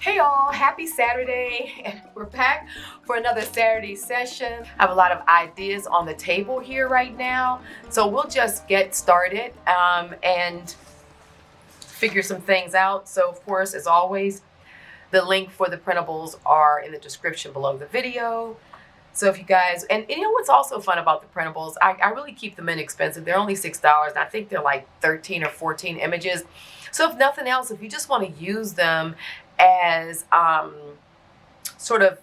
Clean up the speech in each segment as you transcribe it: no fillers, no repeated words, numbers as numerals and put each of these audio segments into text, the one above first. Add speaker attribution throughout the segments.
Speaker 1: Hey y'all, happy Saturday. We're back for another Saturday session. I have a lot of ideas on the table here right now. So we'll just get started and figure some things out. So of course, as always, the link for the printables are in the description below the video. So if you guys, and you know what's also fun about the printables, I really keep them inexpensive. They're only $6 and I think they're like 13 or 14 images. So if nothing else, if you just want to use them as sort of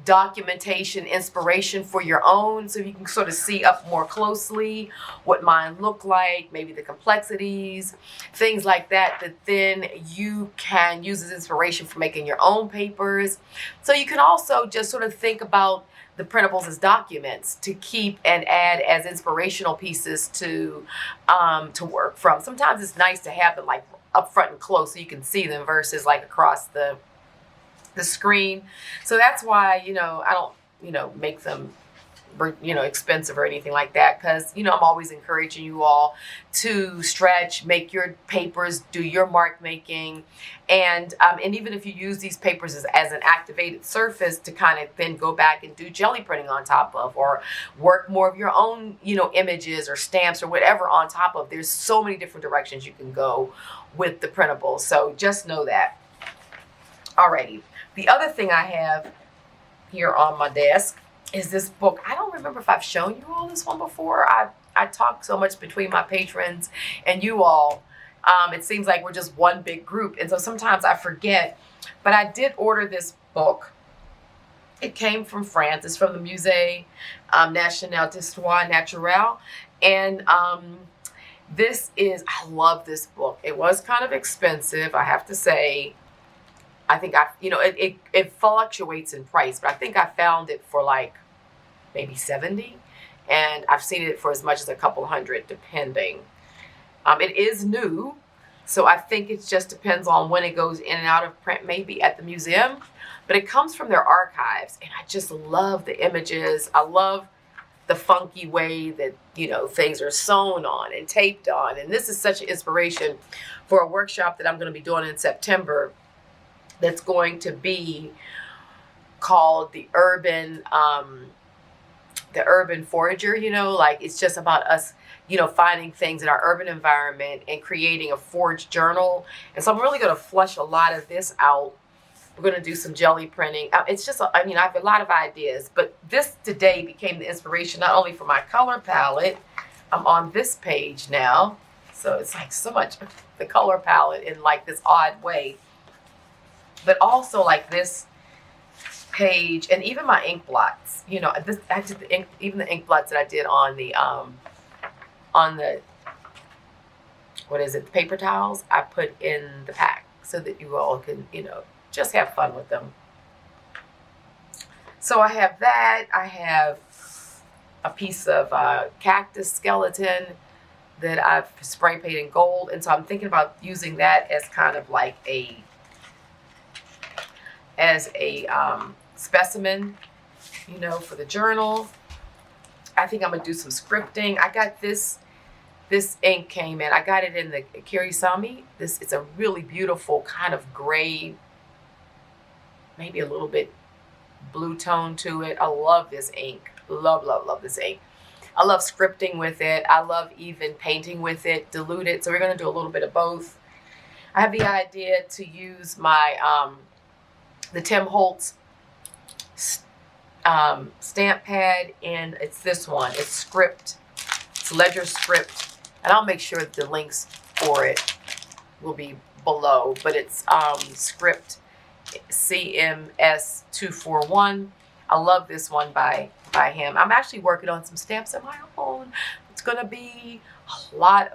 Speaker 1: documentation, inspiration for your own, so you can sort of see up more closely what mine look like, maybe the complexities, things like that, that then you can use as inspiration for making your own papers. So you can also just sort of think about the printables as documents to keep and add as inspirational pieces to work from. Sometimes it's nice to have them like up front and close so you can see them versus like across the screen. So that's why, I don't, make them, expensive or anything like that, because, I'm always encouraging you all to stretch, make your papers, do your mark making. And even if you use these papers as an activated surface to kind of then go back and do jelly printing on top of, or work more of your own, images or stamps or whatever on top of, there's so many different directions you can go with the printables. So just know that. Alrighty. The other thing I have here on my desk is this book. I don't remember if I've shown you all this one before. I talk so much between my patrons and you all. It seems like we're just one big group. And so sometimes I forget. But I did order this book. It came from France. It's from the Musée National d'Histoire Naturelle. And I love this book. It was kind of expensive, I have to say. I think it fluctuates in price, but I think I found it for like maybe 70, and I've seen it for as much as a couple hundred, depending. It is new, so I think it just depends on when it goes in and out of print, maybe at the museum, but it comes from their archives, and I just love the images. I love the funky way that, things are sewn on and taped on, and this is such an inspiration for a workshop that I'm going to be doing in September. That's going to be called the urban forager. Like it's just about us, finding things in our urban environment and creating a forged journal. And so I'm really going to flush a lot of this out. We're going to do some jelly printing. It's just, I have a lot of ideas, but this today became the inspiration not only for my color palette. I'm on this page now, so it's like so much the color palette in like this odd way. But also like this page, and even my ink blots. I did the ink, even the ink blots that I did on the the paper towels. I put in the pack so that you all can just have fun with them. So I have that. I have a piece of cactus skeleton that I've spray painted in gold, and so I'm thinking about using that as kind of like a specimen, for the journal. I think I'm gonna do some scripting. I got this ink came in. I got it in the Kiri-Same. It's a really beautiful kind of gray, maybe a little bit blue tone to it. I love this ink. Love, love, love this ink. I love scripting with it. I love even painting with it, dilute it. So we're gonna do a little bit of both. I have the idea to use my the Tim Holtz stamp pad, and it's this one. It's script. It's Ledger Script, and I'll make sure that the links for it will be below. But it's script CMS 241. I love this one by him. I'm actually working on some stamps of my own. It's gonna be a lot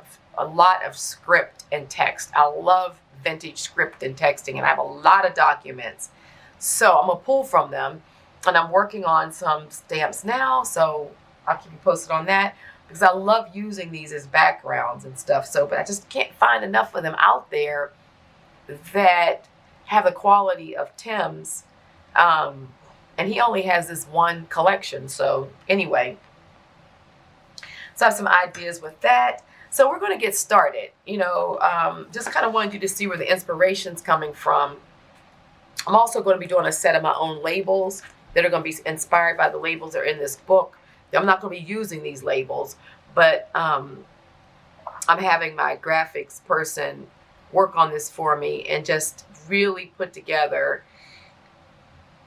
Speaker 1: of script and text. I love vintage script and texting, and I have a lot of documents. So I'm going to pull from them, and I'm working on some stamps now, so I'll keep you posted on that, because I love using these as backgrounds and stuff. So, but I just can't find enough of them out there that have the quality of Tim's, and he only has this one collection. So anyway, so I have some ideas with that. So we're going to get started. Just kind of wanted you to see where the inspiration's coming from. I'm also going to be doing a set of my own labels that are going to be inspired by the labels that are in this book. I'm not going to be using these labels, but I'm having my graphics person work on this for me and just really put together.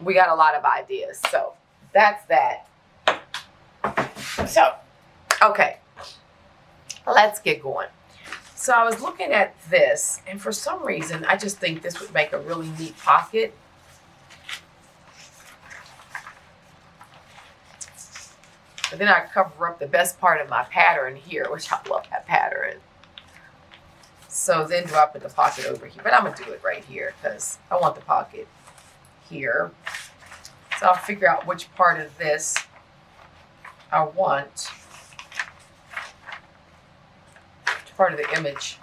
Speaker 1: We got a lot of ideas, so that's that. So, okay, let's get going. So I was looking at this, and for some reason, I just think this would make a really neat pocket. And then I cover up the best part of my pattern here, which I love that pattern. So then do I put the pocket over here? But I'm going to do it right here because I want the pocket here. So I'll figure out which part of this I want. Part of the image.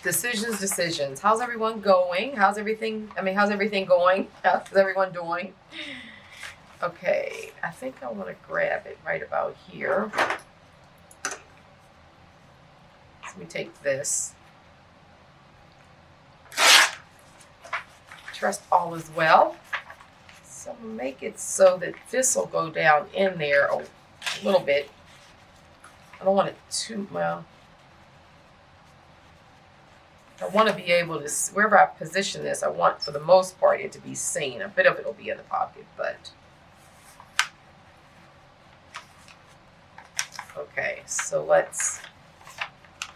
Speaker 1: Decisions. How's everyone going? How's everything going? How's everyone doing? Okay, I think I want to grab it right about here. So let me take this. Trust all is well. So I'm going to make it so that this will go down in there a little bit. I don't want it too, well, I want to be able to, wherever I position this, I want for the most part it to be seen. A bit of it will be in the pocket, but. Okay, so let's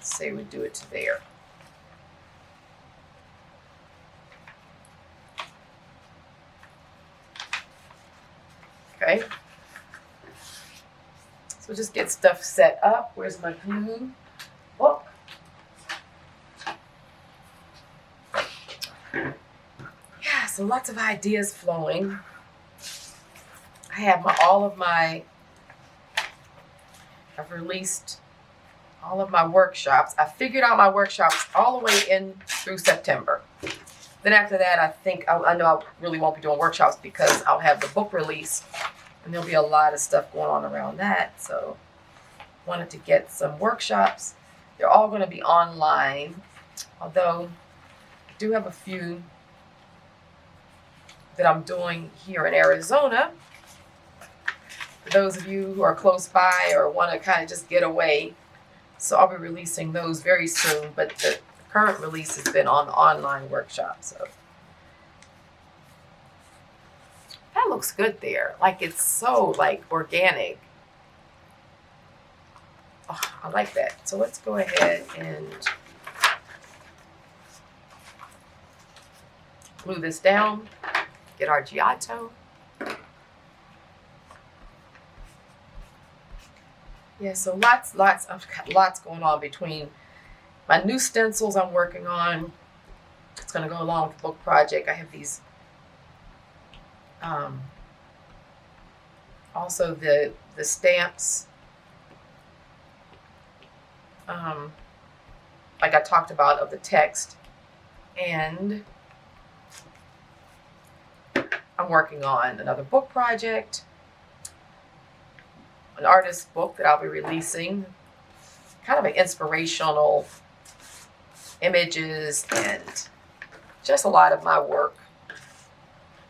Speaker 1: say we do it to there. Okay, so just get stuff set up. Where's my glue book? Yeah, so lots of ideas flowing. I have I've released all of my workshops. I figured out my workshops all the way in through September. Then after that, I think, I know I really won't be doing workshops because I'll have the book release and there'll be a lot of stuff going on around that. So wanted to get some workshops. They're all going to be online, although I do have a few that I'm doing here in Arizona. For those of you who are close by or want to kind of just get away. So I'll be releasing those very soon, but the current release has been on the online workshop. So that looks good there. Like it's so like organic. Oh, I like that. So let's go ahead and glue this down. Get our Giotto. Yeah, so I've got lots going on between my new stencils I'm working on. It's going to go along with the book project. I have these, also the stamps, like I talked about, of the text, and I'm working on another book project, an artist book that I'll be releasing, kind of an inspirational images and just a lot of my work.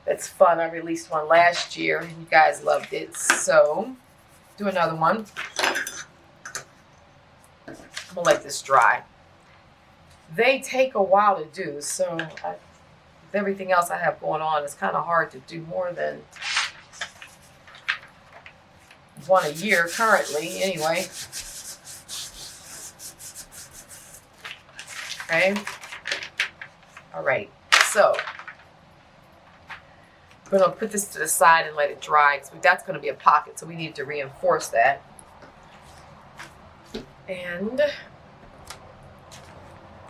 Speaker 1: That's fun. I released one last year and you guys loved it. So do another one. I'm gonna let this dry. They take a while to do, so with everything else I have going on, it's kind of hard to do more than one a year currently, anyway. Okay. All right. So we're going to put this to the side and let it dry because that's going to be a pocket, so we need to reinforce that. And it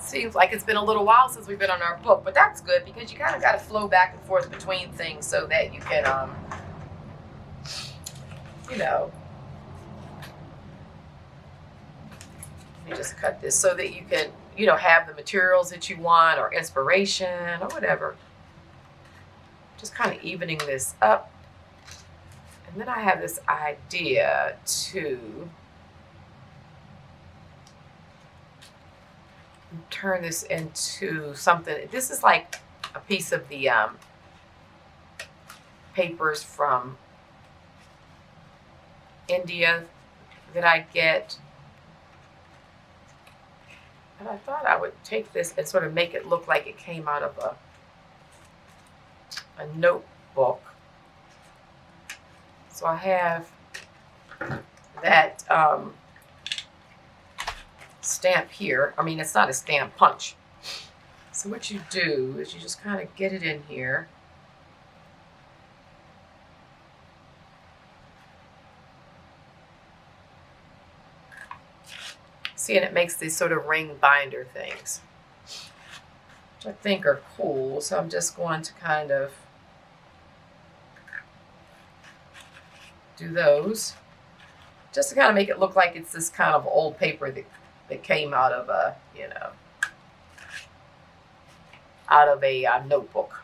Speaker 1: seems like it's been a little while since we've been on our book, but that's good because you kind of got to flow back and forth between things so that you can, you know, let me just cut this so that you can, you know, have the materials that you want or inspiration or whatever. Just kind of evening this up. And then I have this idea to turn this into something. This is like a piece of the papers from India that I get. And I thought I would take this and sort of make it look like it came out of a notebook. So I have that stamp here. I mean, it's not a stamp, punch. So what you do is you just kind of get it in here. See, and it makes these sort of ring binder things, which I think are cool. So I'm just going to kind of do those, just to kind of make it look like it's this kind of old paper that came out of a, you know, out of a notebook.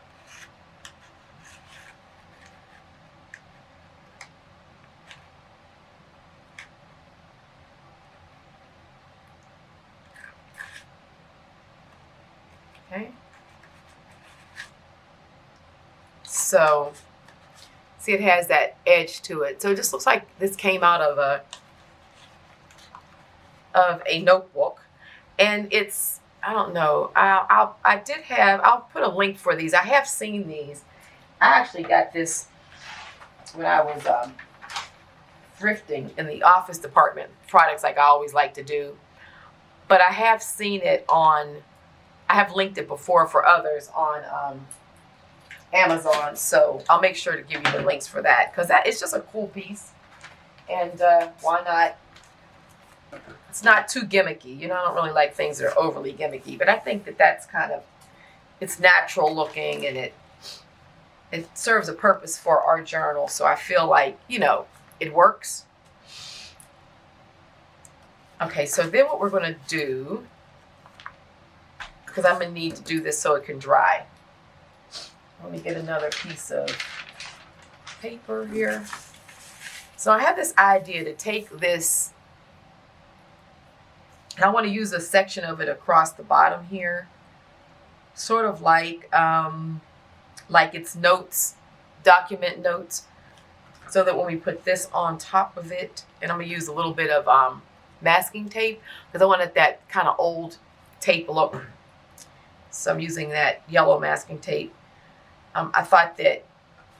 Speaker 1: Okay. So, see, it has that edge to it. So it just looks like this came out of a notebook, and it's, I don't know. I'll put a link for these. I have seen these. I actually got this when I was thrifting in the office department, products like I always like to do. But I have seen it on, I have linked it before for others on Amazon. So I'll make sure to give you the links for that, because that is just a cool piece. And why not? It's not too gimmicky. You know, I don't really like things that are overly gimmicky, but I think that that's kind of, it's natural looking, and it serves a purpose for our journal. So I feel like, you know, it works. Okay, so then what we're going to do, because I'm going to need to do this so it can dry. Let me get another piece of paper here. So I have this idea to take this, and I want to use a section of it across the bottom here, sort of like it's notes, document notes, so that when we put this on top of it, and I'm going to use a little bit of masking tape, because I wanted that kind of old tape look. So I'm using that yellow masking tape. I thought that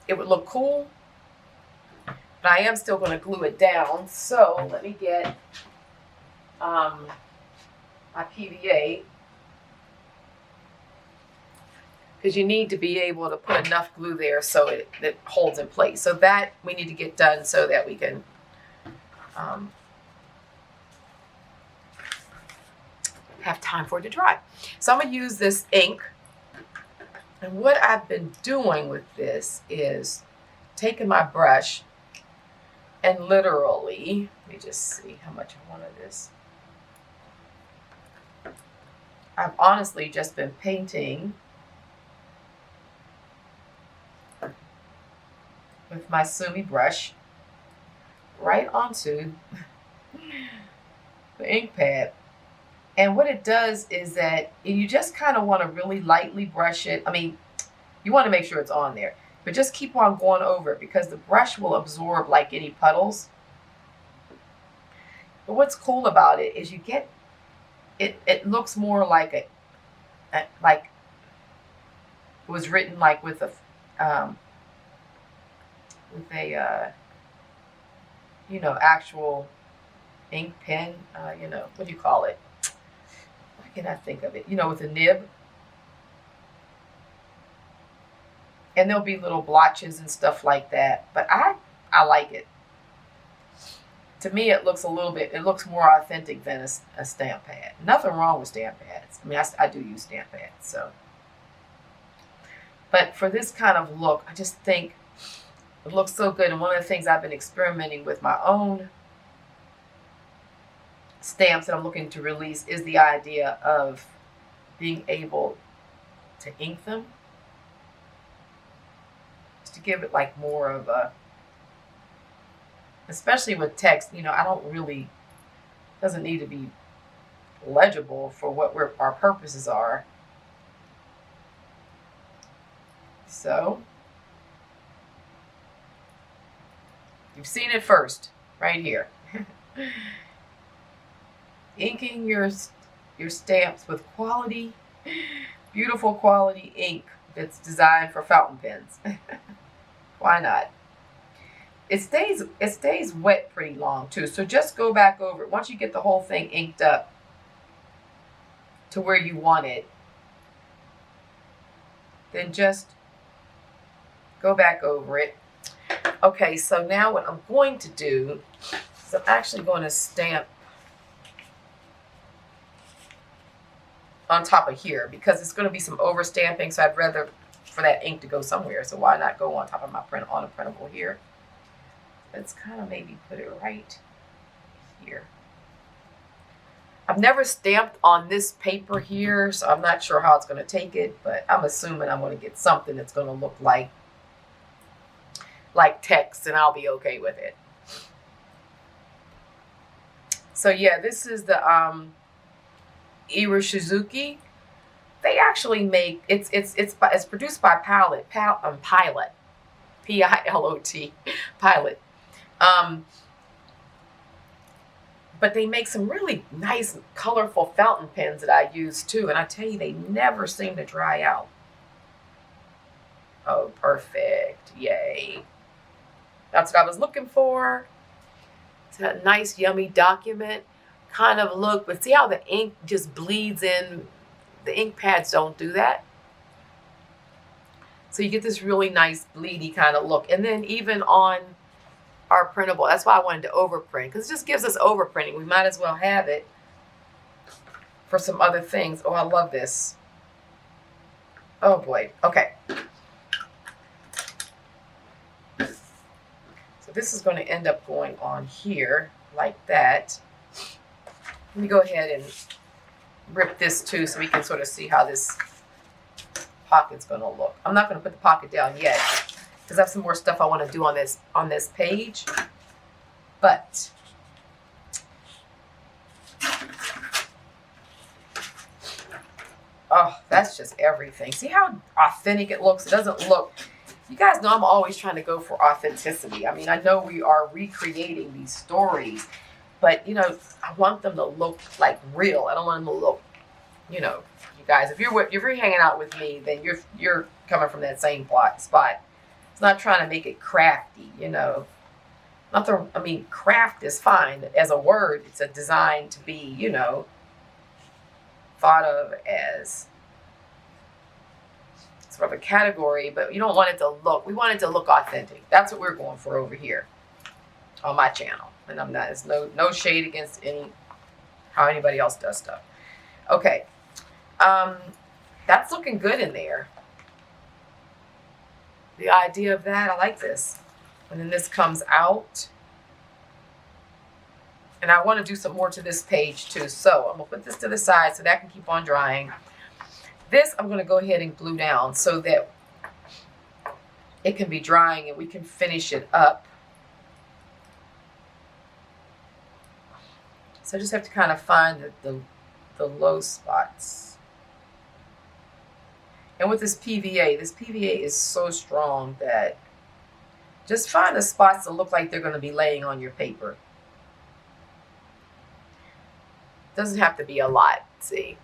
Speaker 1: it would look cool, but I am still going to glue it down. So let me get my PVA, because you need to be able to put enough glue there so it holds in place. So that we need to get done so that we can have time for it to dry. So I'm going to use this ink. And what I've been doing with this is taking my brush and literally, let me just see how much I want of this. I've honestly just been painting with my sumi brush right onto the ink pad. And what it does is that you just kind of want to really lightly brush it. I mean, you want to make sure it's on there, but just keep on going over it, because the brush will absorb like any puddles. But what's cool about it is you get, it looks more like like it was written like with a you know, actual ink pen, you know, what do you call it? Why can't I think of it? You know, with a nib. And there'll be little blotches and stuff like that. But I like it. To me, it looks a little bit, it looks more authentic than a stamp pad. Nothing wrong with stamp pads. I mean, I do use stamp pads, so. But for this kind of look, I just think it looks so good. And one of the things I've been experimenting with my own stamps that I'm looking to release is the idea of being able to ink them, just to give it like more of a, especially with text, you know, I don't really, doesn't need to be legible for what our purposes are. So you've seen it first, right here. Inking your stamps with quality, beautiful quality ink that's designed for fountain pens. Why not? It stays wet pretty long too. So just go back over it. Once you get the whole thing inked up to where you want it, then just go back over it. Okay, so now what I'm going to do is I'm actually going to stamp on top of here because it's going to be some over stamping, so I'd rather for that ink to go somewhere. So why not go on top of my on a printable here? Let's kind of maybe put it right here. I've never stamped on this paper here, so I'm not sure how it's going to take it, but I'm assuming I'm going to get something that's going to look like text, and I'll be okay with it. So yeah, this is the Iroshizuku. They actually make it's produced by Pilot, P-I-L-O-T, Pilot. But they make some really nice, colorful fountain pens that I use too, and I tell you, they never seem to dry out. Oh, perfect! Yay! That's what I was looking for. It's a nice, yummy document kind of look, but see how the ink just bleeds in? The ink pads don't do that. So you get this really nice bleedy kind of look. And then even on our printable, that's why I wanted to overprint, because it just gives us overprinting. We might as well have it for some other things. Oh, I love this. Oh boy. Okay. So this is going to end up going on here like that. Let me go ahead and rip this too so we can sort of see how this pocket's going to look. I'm not going to put the pocket down yet because I have some more stuff I want to do on this page. But oh, that's just everything. See how authentic it looks? It doesn't look, you guys know I'm always trying to go for authenticity. I mean, I know we are recreating these stories, but you know, I want them to look like real. I don't want them to look, you know, you guys, if you're hanging out with me, then you're coming from that same spot. It's not trying to make it crafty, you know. I mean, craft is fine as a word. It's a design to be, you know, thought of as sort of a category, but you don't want it to look, we want it to look authentic. That's what we're going for over here on my channel. And I'm not, it's no shade against how anybody else does stuff. Okay. That's looking good in there. The idea of that, I like this. And then this comes out. And I want to do some more to this page too. So I'm going to put this to the side so that can keep on drying. This I'm going to go ahead and glue down so that it can be drying and we can finish it up. So I just have to kind of find the low spots. And with this PVA is so strong that just find the spots that look like they're going to be laying on your paper. Doesn't have to be a lot, see?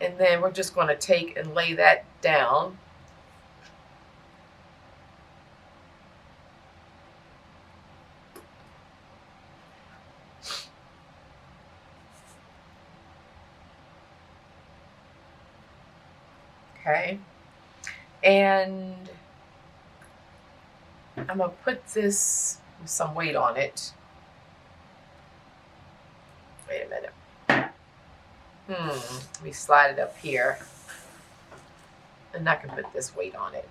Speaker 1: And then we're just going to take and lay that down. Okay, and I'm going to put this with some weight on it. Wait a minute. Let me slide it up here. And I can put this weight on it.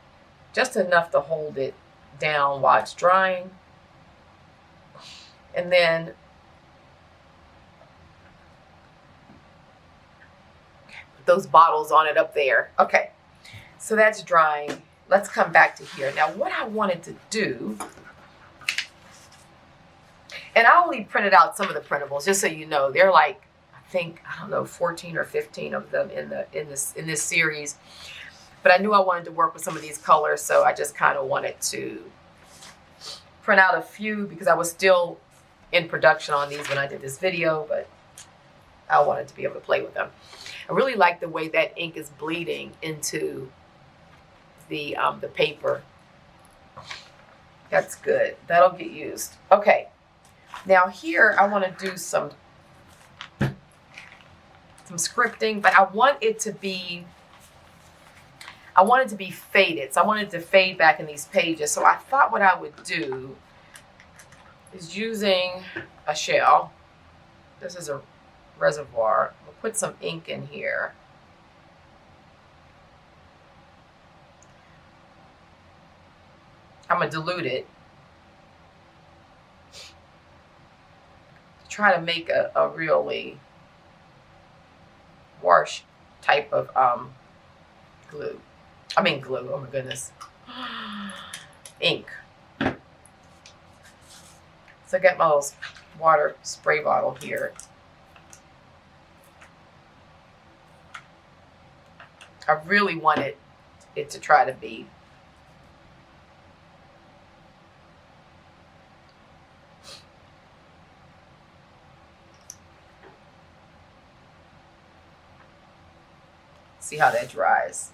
Speaker 1: Just enough to hold it down while it's drying. And then those bottles on it up there. Okay, so that's drying. Let's come back to here. Now what I wanted to do, and I only printed out some of the printables just so you know, they're like, I think, I don't know, 14 or 15 of them in this series. But I knew I wanted to work with some of these colors, so I just kind of wanted to print out a few because I was still in production on these when I did this video, but I wanted to be able to play with them. I really like the way that ink is bleeding into the paper. That's good. That'll get used. Okay. Now here I want to do some scripting, but I want it to be faded. So I wanted to fade back in these pages. So I thought what I would do is using a shell. This is a reservoir. We'll put some ink in here. I'm going to dilute it to try to make a really wash type of glue. I mean glue, oh my goodness. Ink. So I got my little water spray bottle here. I really wanted it to try to be see how that dries.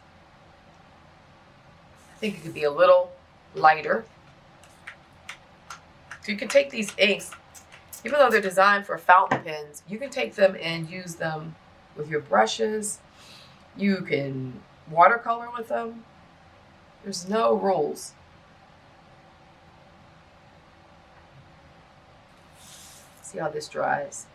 Speaker 1: I think it could be a little lighter. So you can take these inks, even though they're designed for fountain pens, you can take them and use them with your brushes. You can watercolor with them. There's no rules. See how this dries.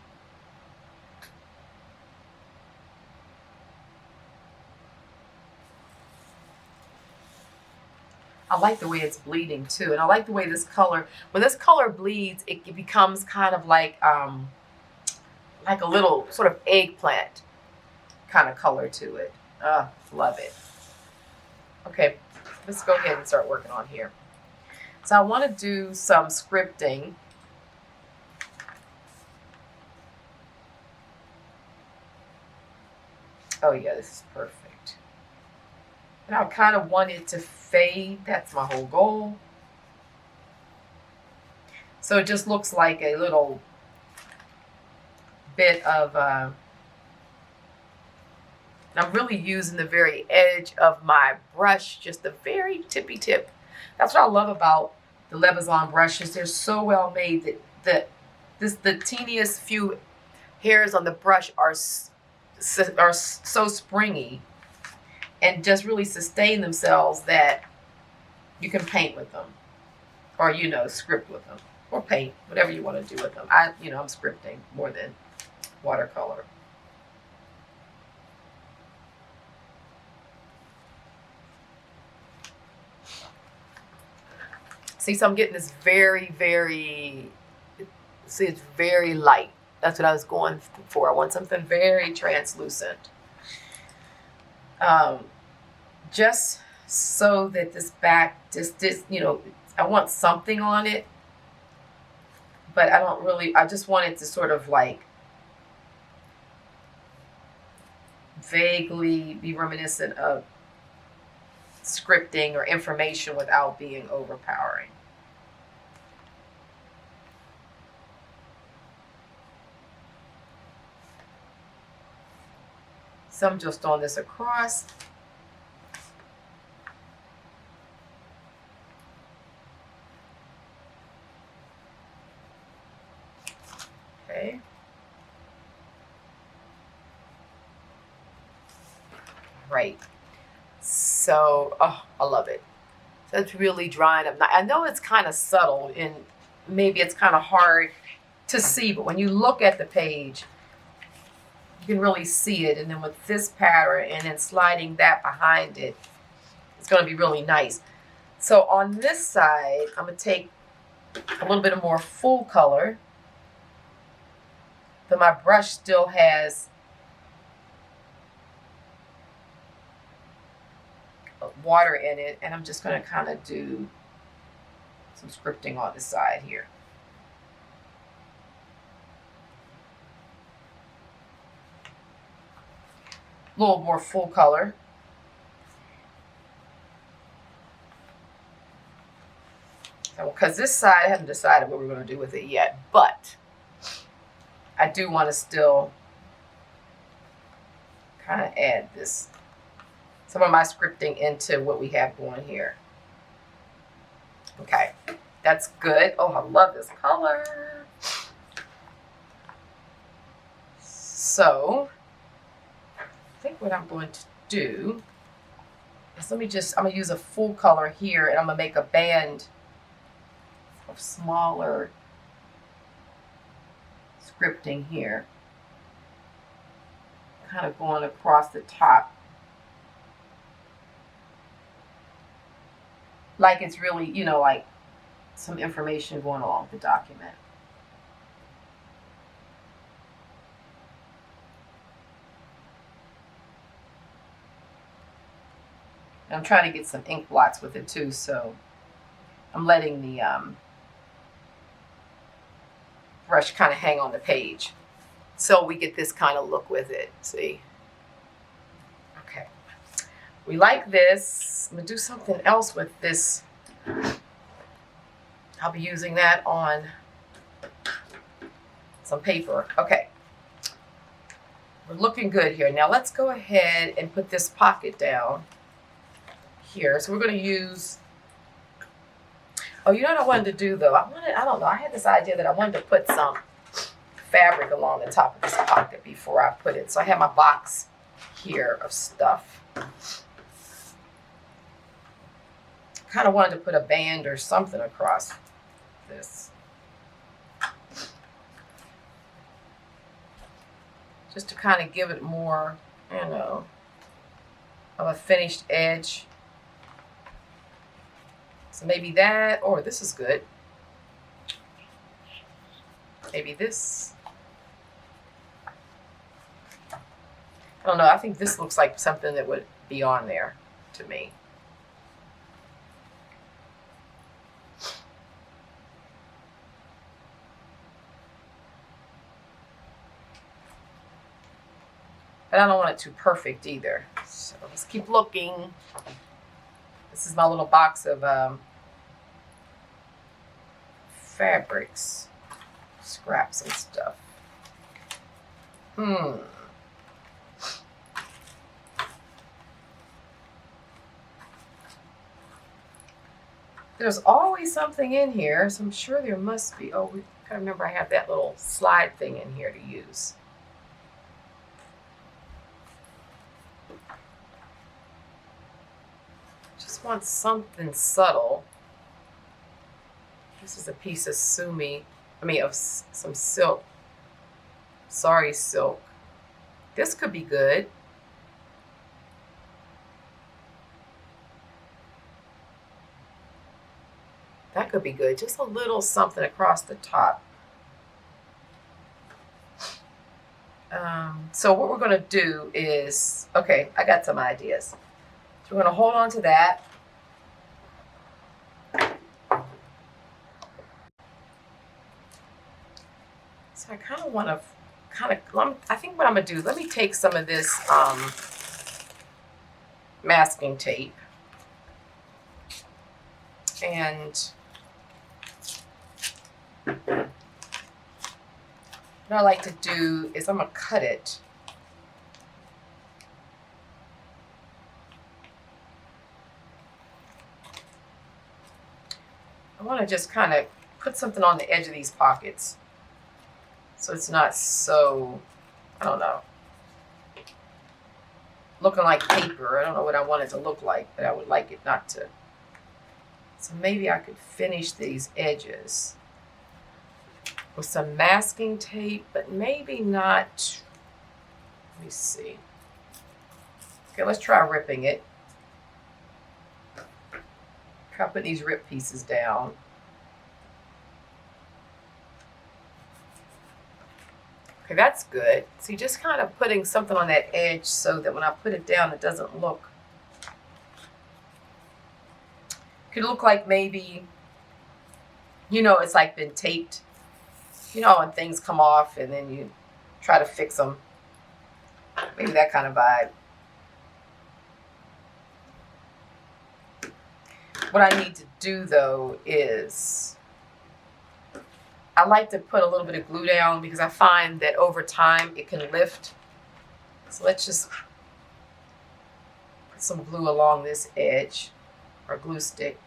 Speaker 1: I like the way it's bleeding too, and I like the way this color, when this color bleeds, it becomes kind of like a little sort of eggplant kind of color to it. Love it. Okay, let's go ahead and start working on here. So I want to do some scripting. Oh yeah, this is perfect. And I kind of want it to fade. That's my whole goal. So it just looks like a little bit of, I'm really using the very edge of my brush, just the very tippy tip. That's what I love about the Lebazon brushes. They're so well made that the teeniest few hairs on the brush are so springy and just really sustain themselves that you can paint with them, or script with them, or paint, whatever you want to do with them. I'm scripting more than watercolor. See, so I'm getting this very, very, see, it's very light. That's what I was going for. I want something very translucent. Just so that this back, I want something on it, but I just want it to sort of like vaguely be reminiscent of scripting or information without being overpowering. So I'm just on this across. Okay. Right. So, oh, I love it. So it's really drying up. I know it's kind of subtle and maybe it's kind of hard to see, but when you look at the page, you can really see it. And then with this pattern and then sliding that behind it, it's going to be really nice. So on this side, I'm going to take a little bit of more full color, but my brush still has water in it, and I'm just going to kind of do some scripting on the side here. a little more full color. Because this side, I haven't decided what we're going to do with it yet, but I do want to still kind of add this, some of my scripting into what we have going here. Okay, that's good. Oh, I love this color. So, I think what I'm going to do is I'm going to use a full color here, and I'm going to make a band of smaller scripting here, kind of going across the top, like it's really, you know, like some information going along the document. And I'm trying to get some ink blots with it too, so I'm letting the brush kind of hang on the page so we get this kind of look with it. See? Okay. We like this. I'm going to do something else with this. I'll be using that on some paper. Okay. We're looking good here. Now let's go ahead and put this pocket down here. So we're going to use, oh, you know what I wanted to do though? I don't know, I had this idea that I wanted to put some fabric along the top of this pocket before I put it. So I have my box here of stuff. Kind of wanted to put a band or something across this. Just to kind of give it more, you know, of a finished edge. So maybe that, or this is good. Maybe this. I don't know, I think this looks like something that would be on there to me. But I don't want it too perfect either. So let's keep looking. This is my little box of fabrics, scraps and stuff. There's always something in here, so I'm sure there must be. Oh, I remember I have that little slide thing in here to use. Just want something subtle. This is a piece of sumi, of some silk, sari silk. This could be good. That could be good. Just a little something across the top. So what we're going to do is, okay, I got some ideas. So we're going to hold on to that. So I kind of want to, I think what I'm going to do, let me take some of this masking tape and what I like to do is I'm going to cut it. I want to just kind of put something on the edge of these pockets so it's not so, I don't know, looking like paper. I don't know what I want it to look like, but I would like it not to. So maybe I could finish these edges with some masking tape, but maybe not. Let me see. Okay, let's try ripping it. Try putting these rip pieces down. Okay, that's good. See, just kind of putting something on that edge so that when I put it down, it doesn't look. Could look like maybe, you know, it's like been taped. You know, when things come off and then you try to fix them. Maybe that kind of vibe. What I need to do though is I like to put a little bit of glue down because I find that over time it can lift. So let's just put some glue along this edge, or glue stick.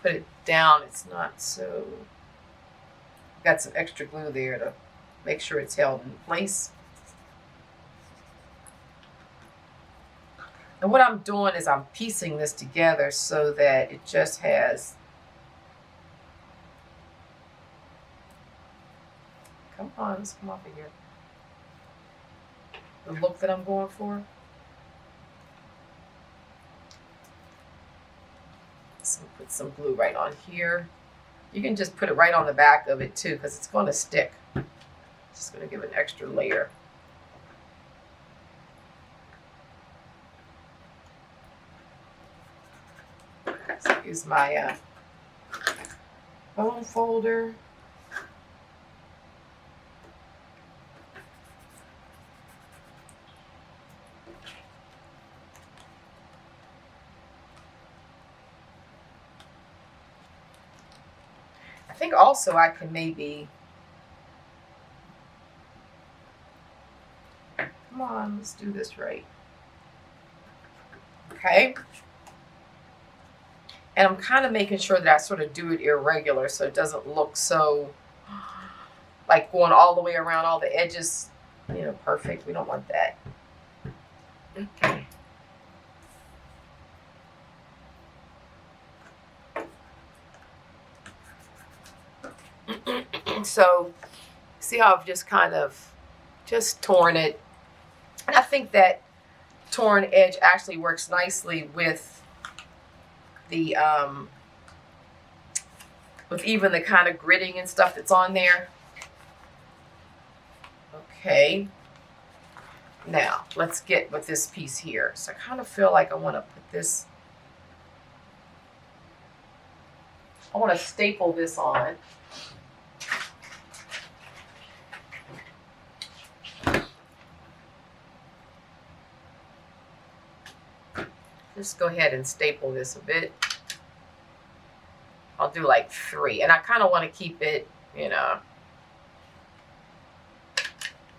Speaker 1: Put it down, it's not so, got some extra glue there to make sure it's held in place. And what I'm doing is I'm piecing this together so that it just has, come on, let's come off of here, the look that I'm going for. So put some glue right on here. You can just put it right on the back of it too, because it's going to stick. Just going to give it an extra layer. So use my bone folder. I think also I can maybe, come on, let's do this right. Okay. And I'm kind of making sure that I sort of do it irregular so it doesn't look so like going all the way around all the edges, you know, perfect. We don't want that. Okay. So see how I've just kind of just torn it. And I think that torn edge actually works nicely with the with even the kind of gritting and stuff that's on there. Okay. Now let's get with this piece here. So I kind of feel like I want to put this, I want to staple this on. Just go ahead and staple this a bit. I'll do like 3. And I kind of want to keep it, you know,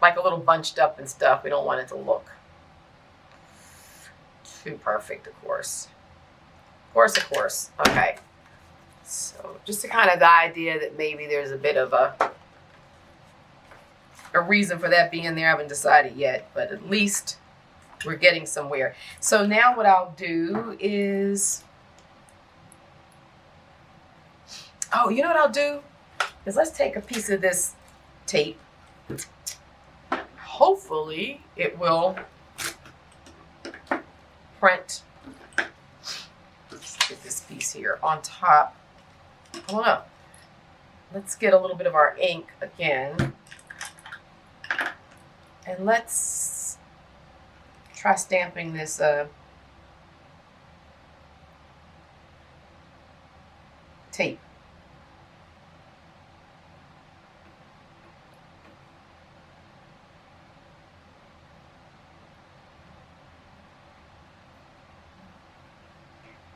Speaker 1: like a little bunched up and stuff. We don't want it to look too perfect, of course. Of course. Okay. So just to kind of the idea that maybe there's a bit of a reason for that being there. I haven't decided yet, but at least we're getting somewhere. So now what I'll do is, oh, you know what I'll do? Is let's take a piece of this tape. Hopefully it will print. Let's get this piece here on top. I don't know. Let's get a little bit of our ink again. And let's try stamping this tape.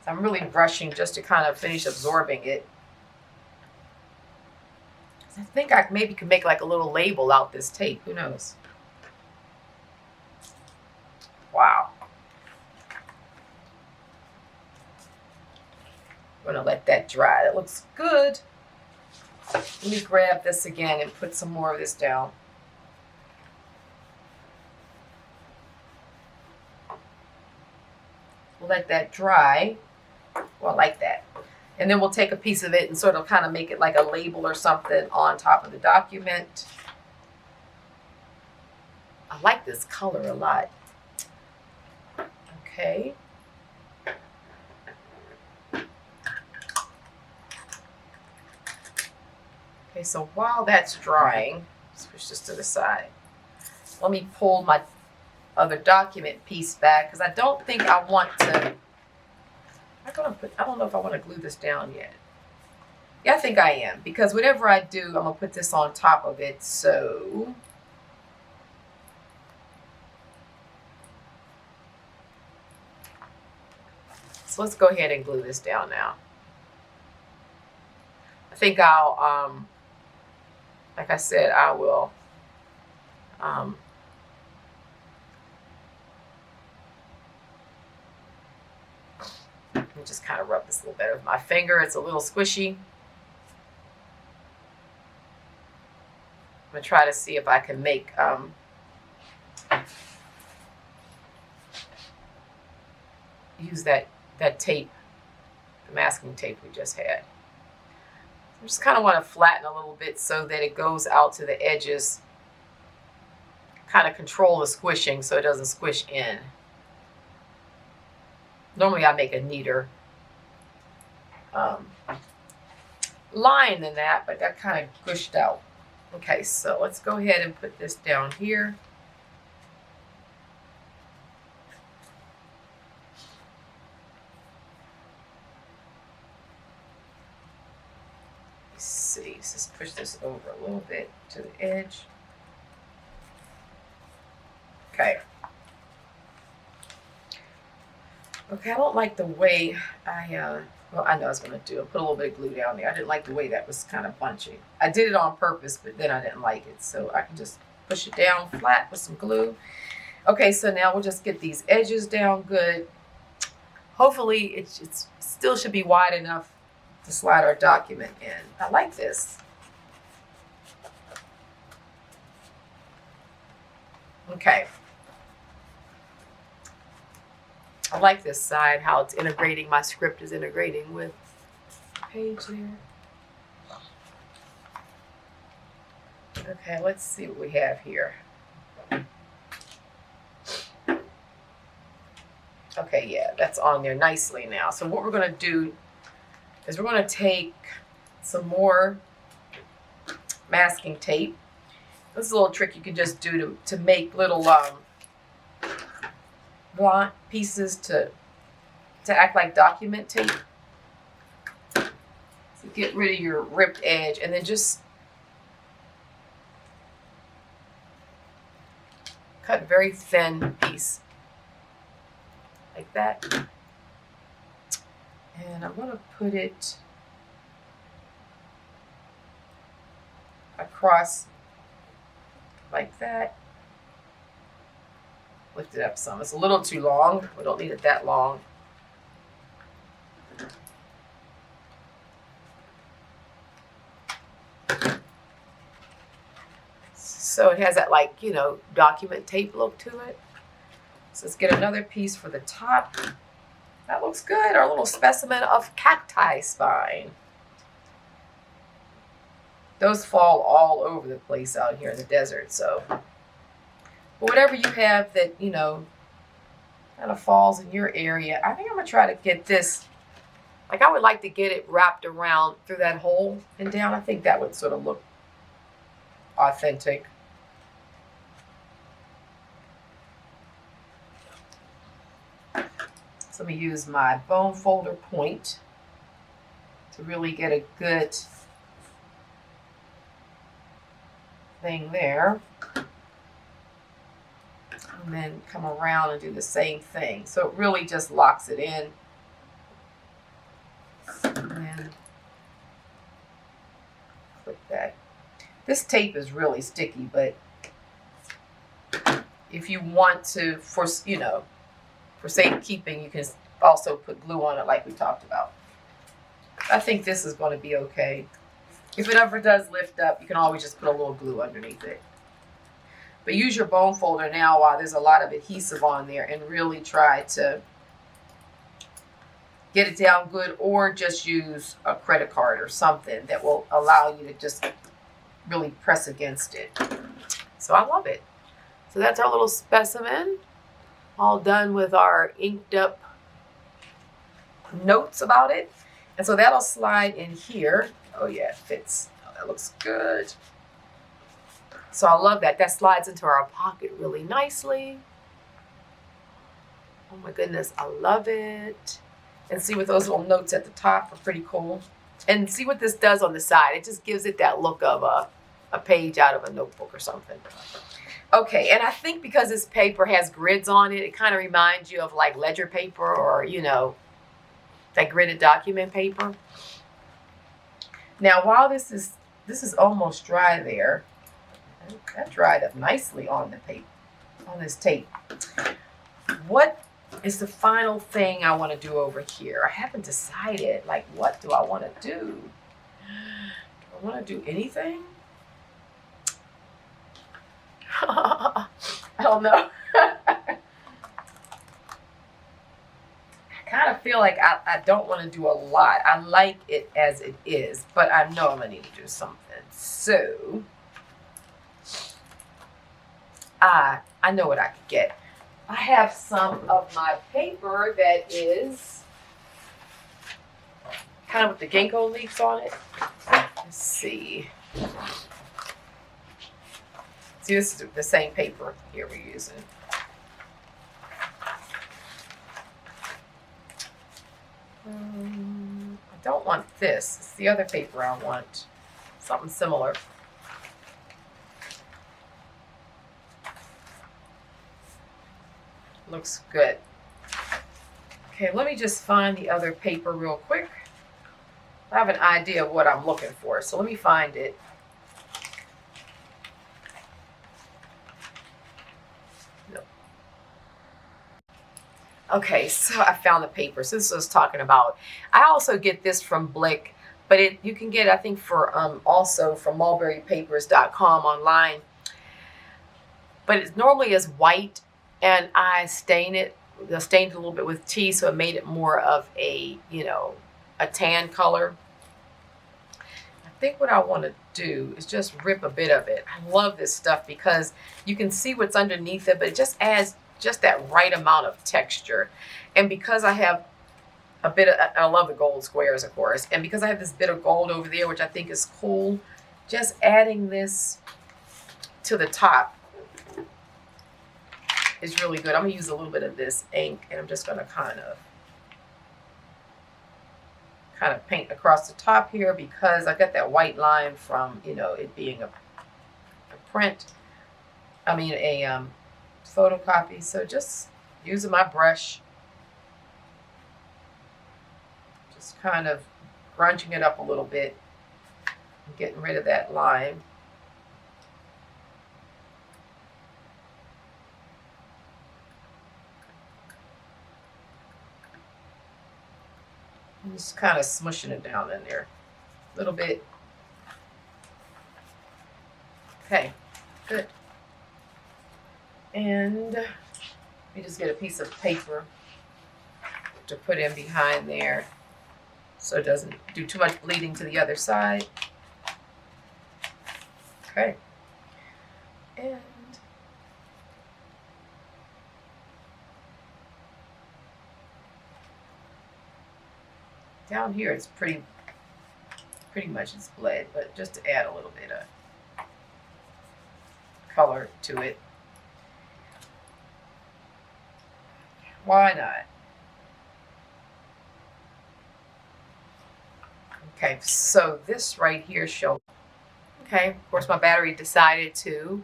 Speaker 1: So I'm really brushing just to kind of finish absorbing it. I think I maybe could make like a little label out this tape. Who knows? Wow. I'm gonna let that dry. That looks good. Let me grab this again and put some more of this down. We'll let that dry. Well, like that. And then we'll take a piece of it and sort of kind of make it like a label or something on top of the document. I like this color a lot. Okay. Okay, so while that's drying, let's push this to the side. Let me pull my other document piece back because I don't think I want to. I don't know if I want to glue this down yet. Yeah, I think I am, because whatever I do, I'm gonna put this on top of it. So So let's go ahead and glue this down now. I think I'll, like I said, I will let me just kind of rub this a little better with my finger. It's a little squishy. I'm going to try to see if I can make use that tape, the masking tape we just had. I just kind of want to flatten a little bit so that it goes out to the edges. Kind of control the squishing so it doesn't squish in. Normally I make a neater line than that, but that kind of squished out. Okay, so let's go ahead and put this down here. Let's see, let's just push this over a little bit to the edge. Okay. Okay, I don't like the way well, I know I was going to do it. Put a little bit of glue down there. I didn't like the way that was kind of bunchy. I did it on purpose, but then I didn't like it. So I can just push it down flat with some glue. Okay, so now we'll just get these edges down good. Hopefully, it still should be wide enough to slide our document in. I like this. Okay. I like this side, how it's integrating, my script is integrating with the page there. Okay, let's see what we have here. Okay, yeah, that's on there nicely now. So what we're going to do is we're going to take some more masking tape. This is a little trick you can just do to make little blunt pieces to act like document tape. So get rid of your ripped edge and then just cut a very thin piece like that. And I'm going to put it across like that. Lift it up some. It's a little too long. We don't need it that long. So it has that, like, you know, document tape look to it. So let's get another piece for the top. That looks good. Our little specimen of cacti spine. Those fall all over the place out here in the desert, so but whatever you have that, you know, kind of falls in your area, I think I'm going to try to get this, like I would like to get it wrapped around through that hole and down. I think that would sort of look authentic. So let me use my bone folder point to really get a good thing there. And then come around and do the same thing. So it really just locks it in. And then click that. This tape is really sticky, but if you want to, for safekeeping, you can also put glue on it like we talked about. I think this is going to be okay. If it ever does lift up, you can always just put a little glue underneath it. But use your bone folder now while there's a lot of adhesive on there and really try to get it down good, or just use a credit card or something that will allow you to just really press against it. So I love it. So that's our little specimen, all done with our inked up notes about it. And so that'll slide in here. Oh yeah, it fits. Oh, that looks good. So I love that. That slides into our pocket really nicely. Oh my goodness, I love it. And see what those little notes at the top are pretty cool. And see what this does on the side. It just gives it that look of a page out of a notebook or something. Okay, and I think because this paper has grids on it, it kind of reminds you of like ledger paper, or, you know, that gridded document paper. Now, while this is almost dry there, that dried up nicely on the paper, on this tape. What is the final thing I want to do over here? I haven't decided, like, what do I want to do? Do I want to do anything? I don't know. I kind of feel like I don't want to do a lot. I like it as it is, but I know I'm going to need to do something. So, I know what I could get. I have some of my paper that is kind of with the ginkgo leaves on it. Let's see. See, this is the same paper here we're using. I don't want this. It's the other paper I want. Something similar. Looks good. Okay, let me just find the other paper real quick. I have an idea of what I'm looking for, so let me find it. Okay, so I found the paper. So this was talking about. I also get this from Blick, but you can get, I think, for also from mulberrypapers.com online. But it normally is white, and I stained it a little bit with tea, so it made it more of a, you know, a tan color. I think what I want to do is just rip a bit of it. I love this stuff because you can see what's underneath it, but it just adds just that right amount of texture. And because I have a bit of, I love the gold squares, of course, and because I have this bit of gold over there, which I think is cool, just adding this to the top is really good. I'm gonna use a little bit of this ink, and I'm just gonna kind of paint across the top here because I got that white line from, you know, it being a print. I mean a photocopy. So just using my brush, just kind of grunching it up a little bit and getting rid of that line. And just kind of smushing it down in there a little bit. Okay, good. And let me just get a piece of paper to put in behind there so it doesn't do too much bleeding to the other side. Okay. And down here it's pretty much it's bled, but just to add a little bit of color to it. Why not? Okay, so this right here shows. Okay, of course my battery decided to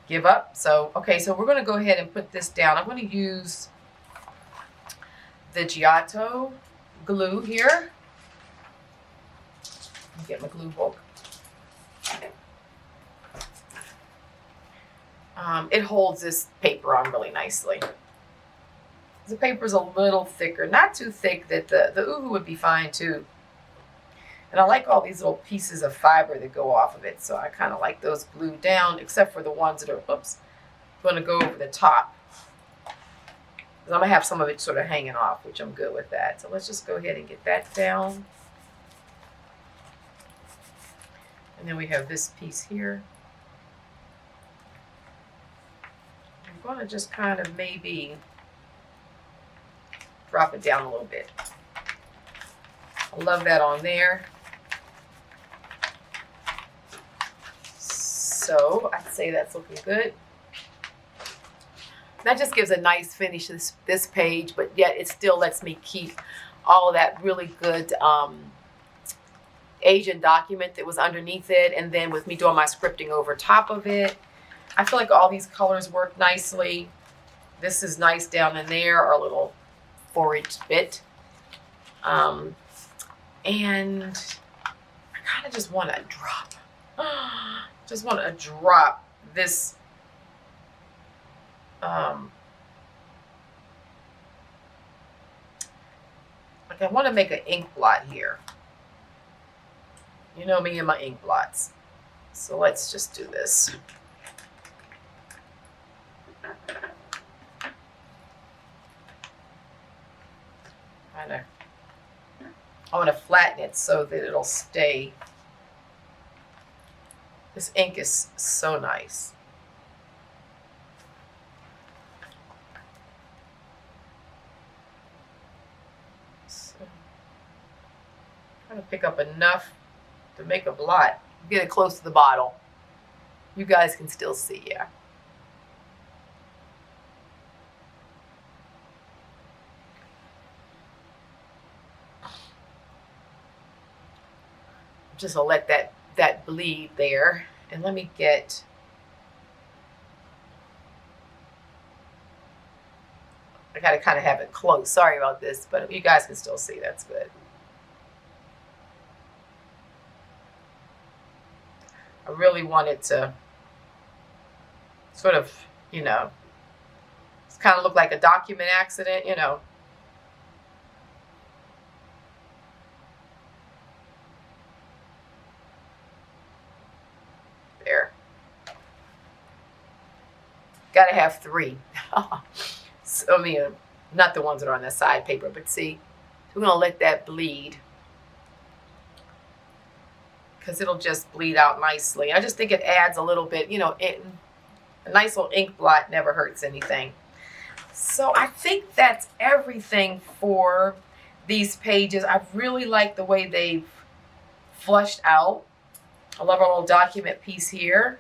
Speaker 1: give up. So, okay, so we're going to go ahead and put this down. I'm going to use the Giotto glue here. Let me get my glue book. It holds this paper on really nicely. The paper's a little thicker, not too thick that the uhu would be fine too. And I like all these little pieces of fiber that go off of it, so I kind of like those glued down, except for the ones that are, going to go over the top. I'm going to have some of it sort of hanging off, which I'm good with that. So let's just go ahead and get that down. And then we have this piece here. I'm going to just kind of maybe drop it down a little bit. I love that on there. So I'd say that's looking good. That just gives a nice finish to this page, but yet it still lets me keep all of that really good Asian document that was underneath it, and then with me doing my scripting over top of it. I feel like all these colors work nicely. This is nice down in there, our little 4-inch bit. And I kind of just want to drop. Just want to drop this. Like I want to make an ink blot here. You know me and my ink blots. So let's just do this. I want to flatten it so that it'll stay. This ink is so nice. So, trying to pick up enough to make a blot. Get it close to the bottle. You guys can still see, yeah. Just to let that bleed there. And let me get, I gotta kind of have it close. Sorry about this, but you guys can still see. That's good. I really wanted to sort of, you know, it's kind of look like a document accident, you know. There. Gotta have 3. So, I mean, not the ones that are on the side paper, but see, we're gonna let that bleed, because it'll just bleed out nicely. I just think it adds a little bit, you know, a nice little ink blot never hurts anything. So I think that's everything for these pages. I really like the way they've flushed out. I love our little document piece here.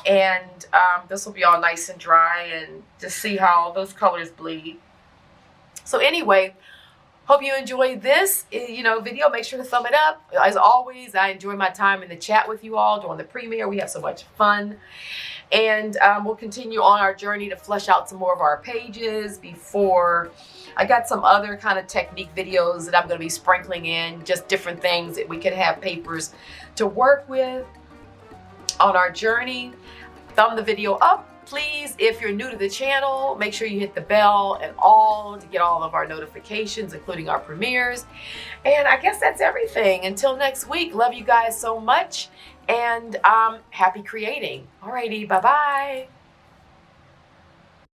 Speaker 1: And this will be all nice and dry, and just see how those colors bleed. So anyway, hope you enjoyed this, you know, video. Make sure to thumb it up. As always, I enjoy my time in the chat with you all during the premiere. We have so much fun. And we'll continue on our journey to flesh out some more of our pages before I got some other kind of technique videos that I'm going to be sprinkling in, just different things that we can have papers to work with on our journey. Thumb the video up. Please, if you're new to the channel, make sure you hit the bell and all to get all of our notifications, including our premieres. And I guess that's everything. Until next week, love you guys so much, and happy creating. Alrighty, bye-bye.